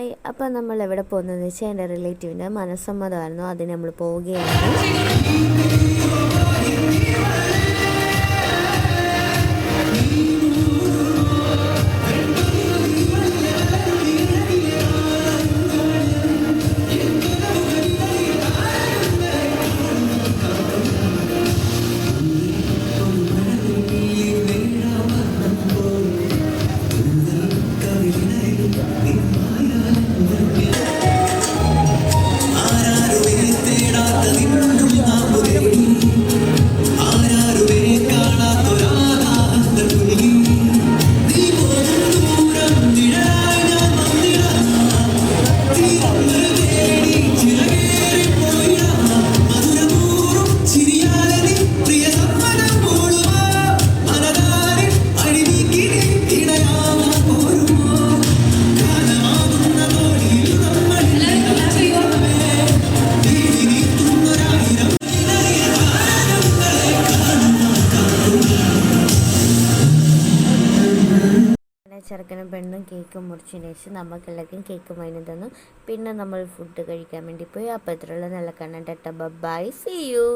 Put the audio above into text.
Hi, അപ്പം നമ്മൾ എവിടെ പോകുന്നതെന്ന് വെച്ചാൽ എൻ്റെ റിലേറ്റീവിൻ്റെ മനസ്സമ്മതമായിരുന്നു. അതിന് നമ്മൾ പോവുകയാണ്. ചെറുക്കനും പെണ്ണും കേക്ക് മുറിച്ചതിന് ശേഷം നമുക്കെല്ലാവർക്കും കേക്ക് വാങ്ങി തന്നു. പിന്നെ നമ്മൾ ഫുഡ് കഴിക്കാൻ വേണ്ടി പോയി. അപ്പോൾ ഇത്രയുള്ള നല്ല Kannan. Tata bye, see U.